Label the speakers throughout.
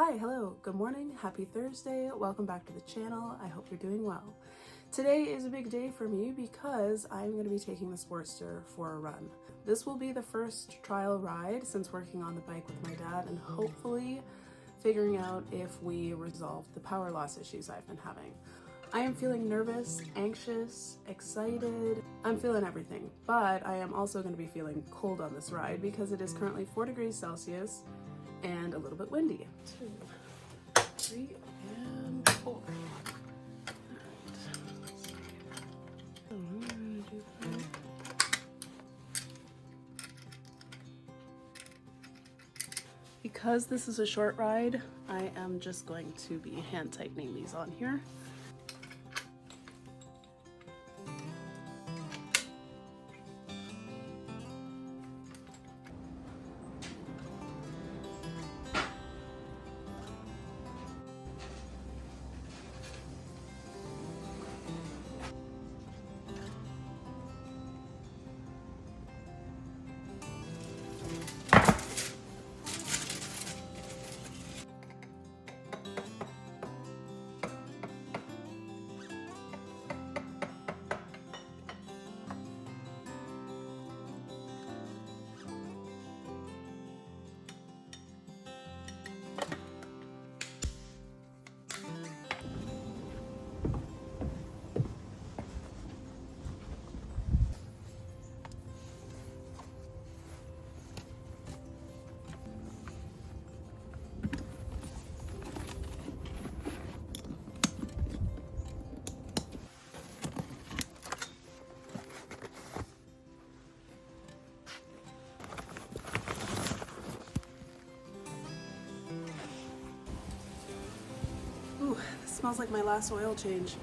Speaker 1: Hi, hello, good morning, happy Thursday, welcome back to the channel. I hope you're doing well. Today is a big day for me because I'm going to be taking the Sportster for a run. This will be the first trial ride since working on the bike with my dad and hopefully figuring out if we resolve the power loss issues I've been having. I am feeling nervous, anxious, excited. I'm feeling everything, but I am also going to be feeling cold on this ride because it is currently 4 degrees Celsius and a little bit windy. 2, 3, and 4. Because this is a short ride, I am just going to be hand tightening these on here. Ooh, this smells like my last oil change.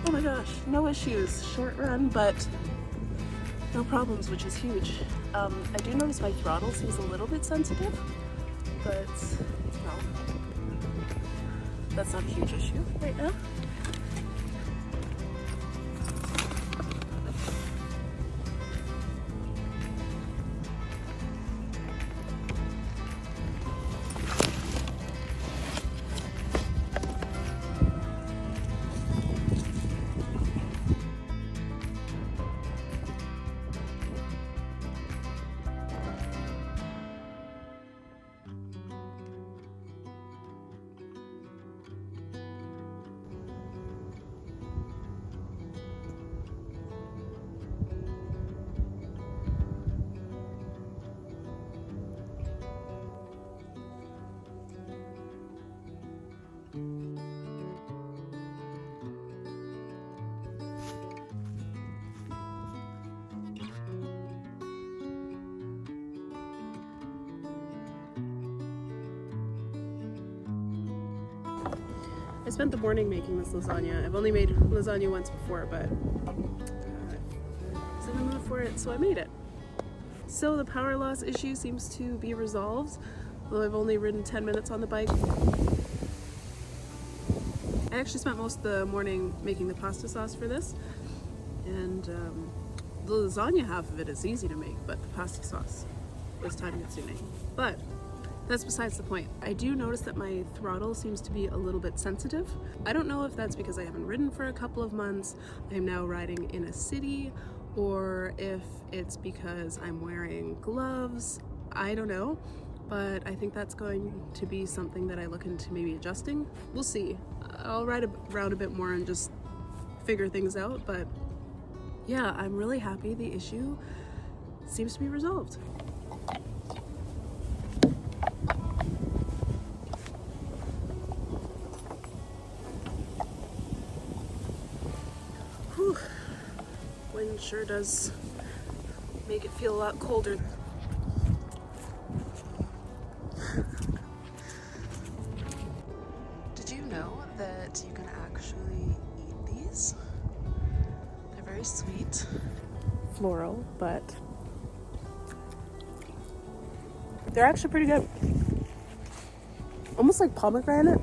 Speaker 1: Oh my gosh, no issues. Short run, but no problems, which is huge. I do notice my throttle seems a little bit sensitive, but no, that's not a huge issue right now. I spent the morning making this lasagna. I've only made lasagna once before, but I was in the mood for it, so I made it. So the power loss issue seems to be resolved, though I've only ridden 10 minutes on the bike. I actually spent most of the morning making the pasta sauce for this, and the lasagna half of it is easy to make, but the pasta sauce was time consuming. But that's besides the point. I do notice that my throttle seems to be a little bit sensitive. I don't know if that's because I haven't ridden for a couple of months, I'm now riding in a city, or if it's because I'm wearing gloves. I don't know, but I think that's going to be something that I look into maybe adjusting. We'll see. I'll ride around a bit more and just figure things out, but yeah, I'm really happy the issue seems to be resolved. Whew. Wind sure does make it feel a lot colder. Did you know that you can actually eat these? They're very sweet. Floral, but they're actually pretty good. Almost like pomegranate.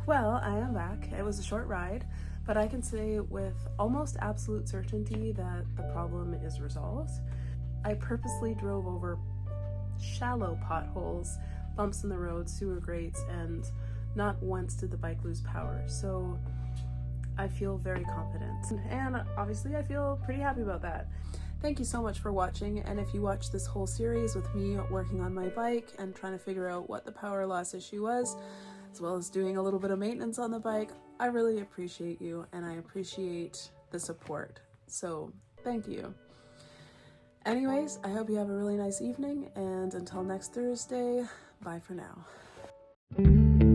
Speaker 1: Well, I am back. It was a short ride, but I can say with almost absolute certainty that the problem is resolved. I purposely drove over shallow potholes, bumps in the road, sewer grates, and not once did the bike lose power. So I feel very confident, and obviously I feel pretty happy about that. Thank you so much for watching, and if you watched this whole series with me working on my bike and trying to figure out what the power loss issue was, as well as doing a little bit of maintenance on the bike, I really appreciate you, and I appreciate the support. So thank you. Anyways, I hope you have a really nice evening, and until next Thursday, bye for now.